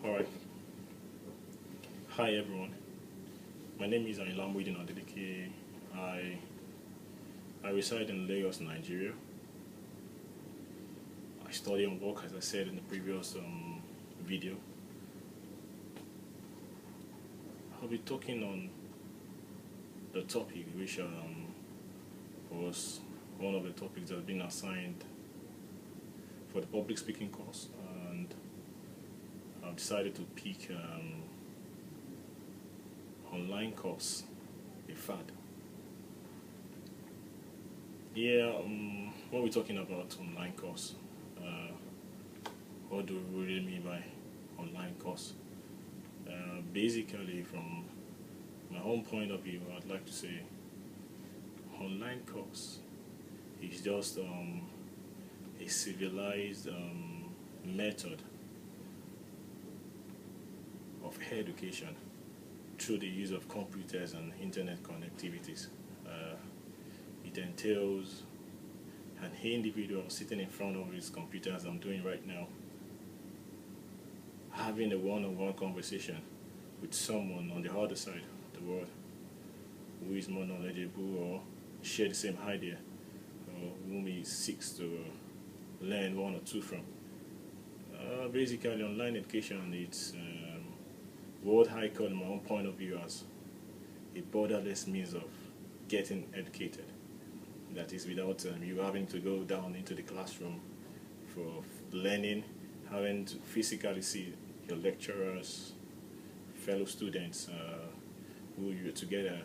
Alright, hi everyone. My name is Anilamwidin Adeleke. I reside in Lagos, Nigeria. I study and work, as I said in the previous video. I'll be talking on the topic which was one of the topics that has been assigned for the public speaking course, and I've decided to pick online course, a fad. Yeah, what we're talking about online course. What do we really mean by online course? Basically, from my own point of view, I'd like to say online course is just a civilized method of education through the use of computers and internet connectivities. It entails an individual sitting in front of his computer, as I'm doing right now, having a one-on-one conversation with someone on the other side of the world who is more knowledgeable or share the same idea, or whom he seeks to learn one or two from. Basically, online education, it's what I call, in my own point of view, as a borderless means of getting educated. That is, without you having to go down into the classroom for learning, having to physically see your lecturers, fellow students who you're together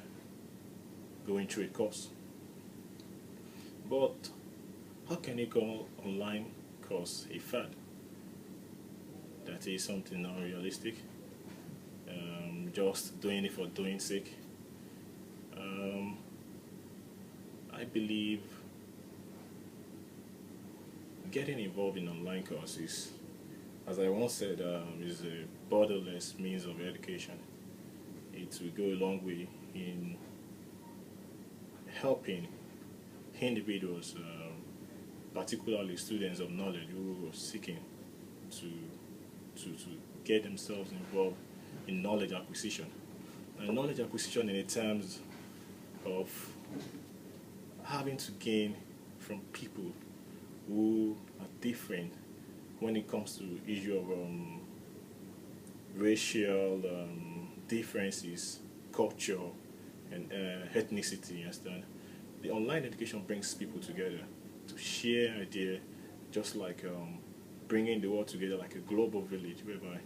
going through a course. But how can you call online course a fad? That is something unrealistic, just doing it for doing sake. I believe getting involved in online courses, as I once said, is a borderless means of education. It will go a long way in helping individuals, particularly students of knowledge who are seeking to get themselves involved in knowledge acquisition. And knowledge acquisition in the terms of having to gain from people who are different when it comes to issue of racial differences, culture, and ethnicity. Understand? The online education brings people together to share ideas, just like bringing the world together like a global village, whereby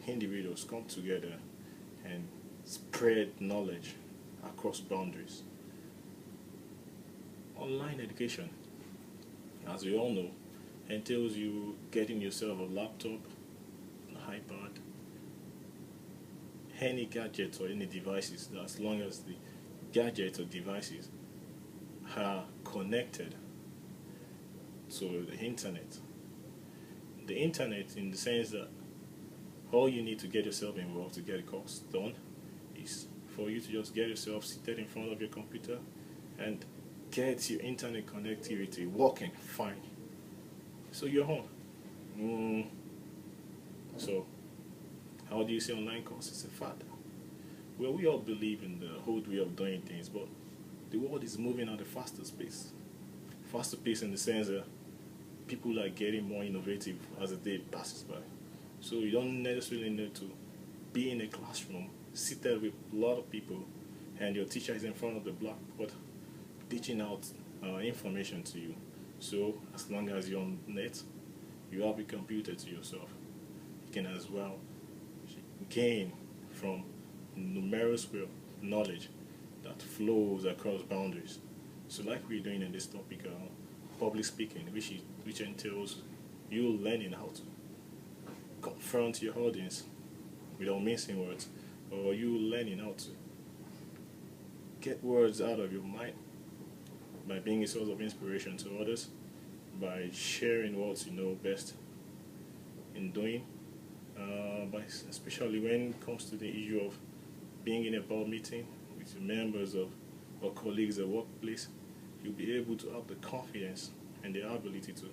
individuals come together and spread knowledge across boundaries. Online education, as we all know, entails you getting yourself a laptop, an iPad, any gadget or any devices, as long as the gadgets or devices are connected to the internet. The internet, in the sense that all you need to get yourself involved to get a course done is for you to just get yourself seated in front of your computer and get your internet connectivity working fine. So you're home. So how do you say online course is a fad? Well, we all believe in the old way of doing things, but the world is moving at a faster pace. Faster pace in the sense that people are getting more innovative as the day passes by. So you don't necessarily need to be in a classroom, seated with a lot of people, and your teacher is in front of the blackboard teaching out information to you. So as long as you're on net, you have a computer to yourself. You can as well gain from numerous knowledge that flows across boundaries. So like we're doing in this topic, public speaking, which entails you learning how to confront your audience without missing words, or you learning how to get words out of your mind by being a source of inspiration to others, by sharing what you know best in doing, especially when it comes to the issue of being in a board meeting with your members or colleagues at workplace. You'll be able to have the confidence and the ability to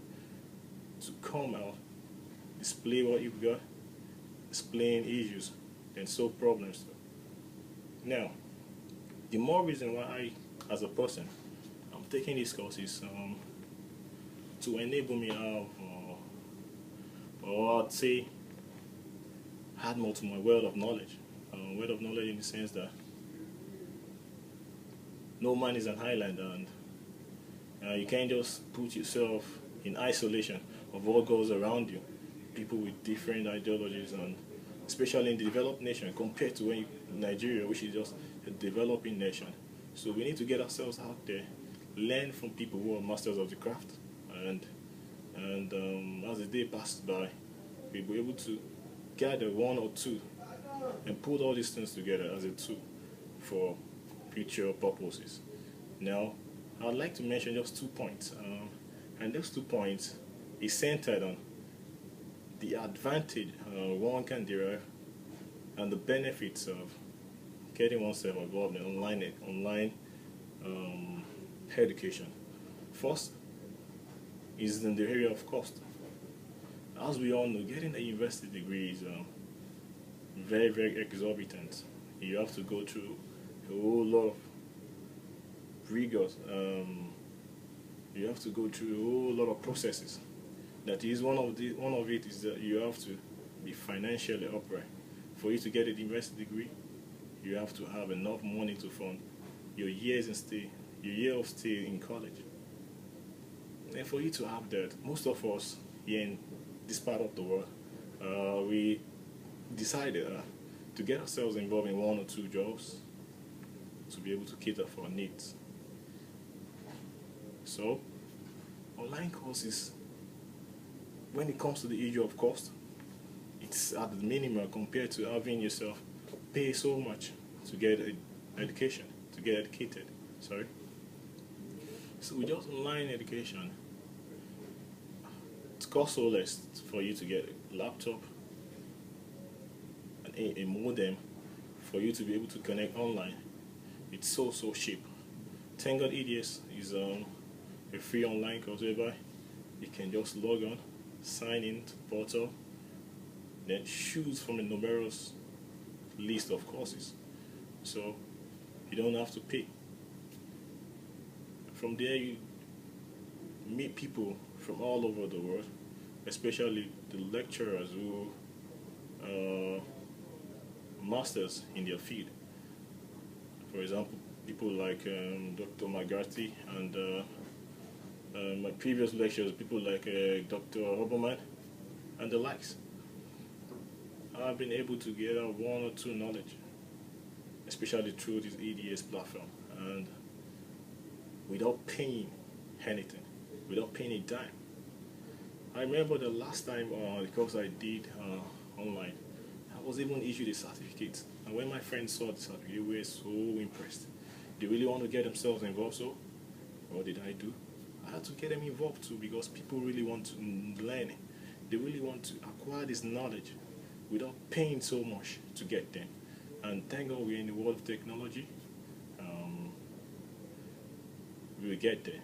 come out, display what you've got, explain issues than solve problems. Now, the more reason why I, as a person, I'm taking this course is to enable me have, or I'd say, add more to my world of knowledge. World of knowledge in the sense that no man is an island, and you can't just put yourself in isolation of what goes around you. People with different ideologies, and especially in the developed nation compared to Nigeria, which is just a developing nation. So we need to get ourselves out there, learn from people who are masters of the craft, and as the day passes by, we'll be able to gather one or two and put all these things together as a tool for future purposes. Now, I'd like to mention just 2 points, and those 2 points is centered on the advantage one can derive and the benefits of getting oneself involved in online education. First is in the area of cost. As we all know, getting a university degree is very, very exorbitant. You have to go through a whole lot of rigors. You have to go through a whole lot of processes. That is one of it is that you have to be financially upright. For you to get a university degree, you have to have enough money to fund your year of stay in college. And for you to have that, most of us here in this part of the world, we decided to get ourselves involved in 1 or 2 jobs to be able to cater for our needs. So, online courses, when it comes to the issue of cost, it's at the minimum compared to having yourself pay so much to get education, to get educated. Sorry. So with just online education, it costs so less for you to get a laptop, and a modem for you to be able to connect online. It's so cheap. Thank God EDS is a free online course whereby you can just log on, sign in to the portal, then choose from a numerous list of courses. So you don't have to pay. From there you meet people from all over the world, especially the lecturers who are masters in their field. For example, people like Dr. McGarty and my previous lectures, people like Dr. Oberman and the likes. I've been able to gather 1 or 2 knowledge, especially through this EDS platform, and without paying anything, without paying a dime. I remember the last time the course I did online, I was even issued a certificate, and when my friends saw the certificate, they were so impressed. They really want to get themselves involved, so what did I do? I had to get them involved too, because people really want to learn. They really want to acquire this knowledge without paying so much to get them. And thank God we're in the world of technology. We will get there.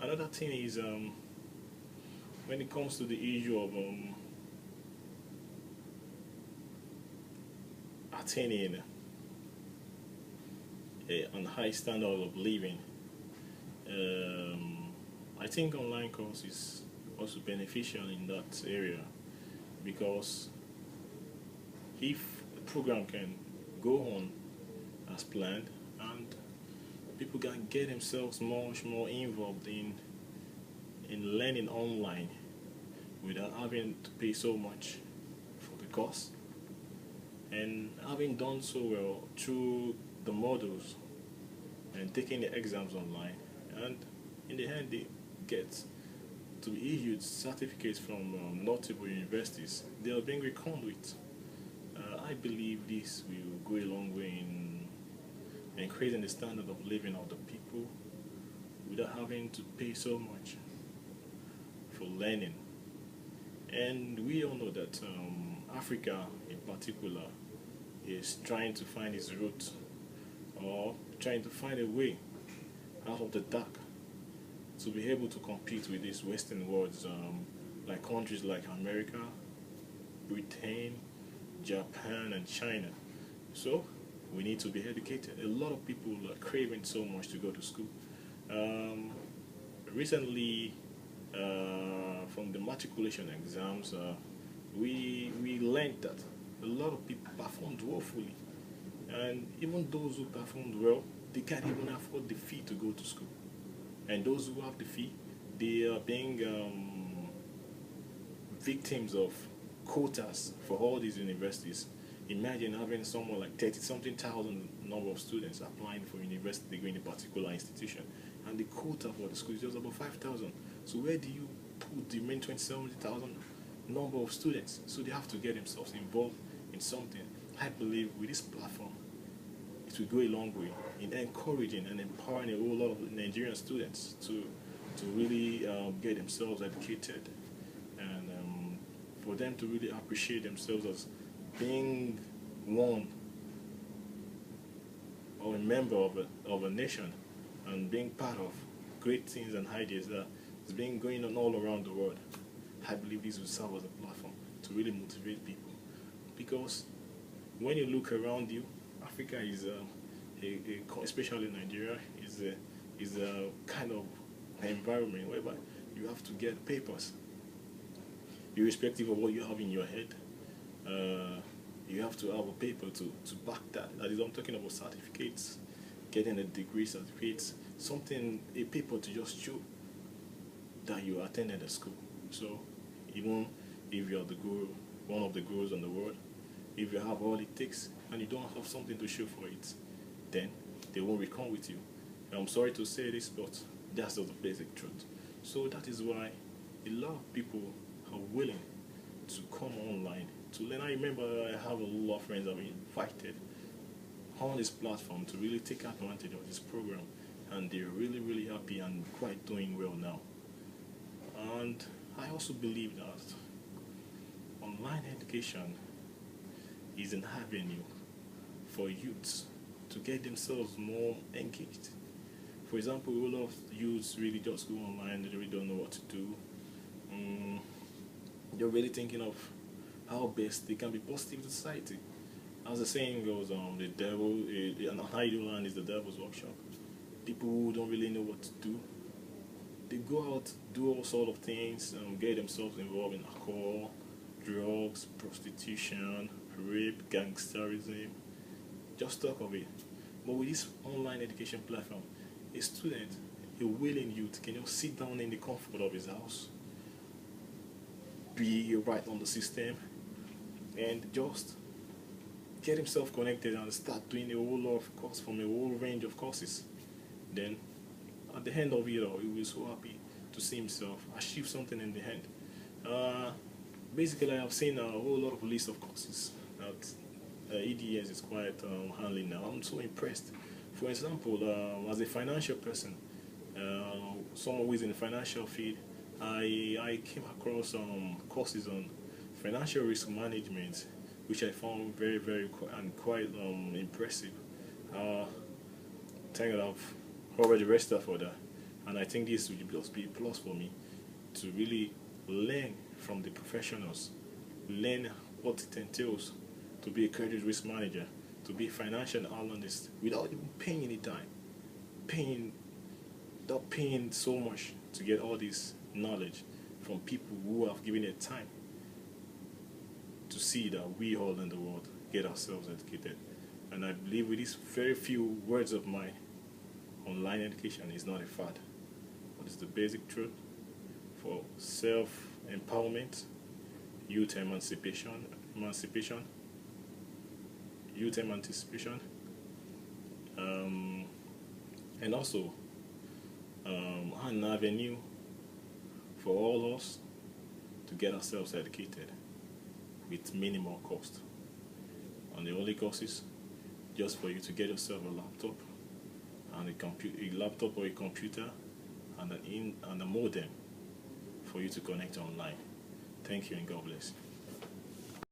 Another thing is when it comes to the issue of attaining a high standard of living, I think online course is also beneficial in that area, because if the program can go on as planned and people can get themselves much more involved in learning online without having to pay so much for the course, and having done so well through the modules and taking the exams online, and in the end they get to be issued certificates from notable universities, they are being reckoned with. I believe this will go a long way in increasing the standard of living of the people without having to pay so much for learning. And we all know that Africa in particular is trying to find its root, or trying to find a way out of the dark to be able to compete with these Western worlds, like countries like America, Britain, Japan, and China. So we need to be educated. A lot of people are craving so much to go to school. Um, Recently, from the matriculation exams, we learned that a lot of people performed woefully, and even those who performed well, they can't even afford the fee to go to school. And those who have the fee, they are being victims of quotas for all these universities. Imagine having someone like 30 something thousand number of students applying for university degree in a particular institution, and the quota for the school is just about 5,000. So where do you put the main 27,000 number of students? So they have to get themselves involved in something. I believe with this platform, it will go a long way in encouraging and empowering a whole lot of Nigerian students to really get themselves educated, and for them to really appreciate themselves as being one or a member of a nation, and being part of great things and ideas that is being going on all around the world. I believe this will serve as a platform to really motivate people, because when you look around you, Africa is especially Nigeria, is a kind of environment whereby you have to get papers, irrespective of what you have in your head. You have to have a paper to back that. That is, I'm talking about certificates, getting a degree, certificates, something, a paper to just show that you attended a school. So even if you're the guru, one of the gurus in the world, if you have all it takes and you don't have something to show for it, then they won't recon with you. And I'm sorry to say this, but that's just the basic truth. So that is why a lot of people are willing to come online to learn. I remember I have a lot of friends that have been invited on this platform to really take advantage of this program, and they're really, really happy and quite doing well now. And I also believe that online education is an avenue for youths to get themselves more engaged. For example, a lot of youths really just go online, they really don't know what to do. They're really thinking of how best they can be positive to society. As the saying goes, the devil, an idle land is the devil's workshop. People who don't really know what to do, they go out, do all sort of things, get themselves involved in alcohol, drugs, prostitution, rape, gangsterism, just talk of it. But with this online education platform, a student, a willing youth, can just sit down in the comfort of his house, be right on the system, and just get himself connected and start doing a whole lot of courses from a whole range of courses. Then, at the end of it all, he will be so happy to see himself achieve something in the end. Basically, I've seen a whole lot of list of courses that EDS is quite handling now. I'm so impressed. For example, as a financial person, someone who is in the financial field, I came across courses on financial risk management, which I found very, very and quite impressive. Thank God I've already registered for that, and I think this will just be a plus for me to really learn from the professionals, learn what it entails to be a credit risk manager, to be a financial analyst without even paying any time, not paying so much to get all this knowledge from people who have given it time to see that we all in the world get ourselves educated. And I believe with these very few words of mine, online education is not a fad, but it's the basic truth for self-empowerment, youth emancipation, and also an avenue for all us to get ourselves educated with minimal cost. And the only cost is just for you to get yourself a laptop and a laptop or a computer and a modem for you to connect online. Thank you and God bless.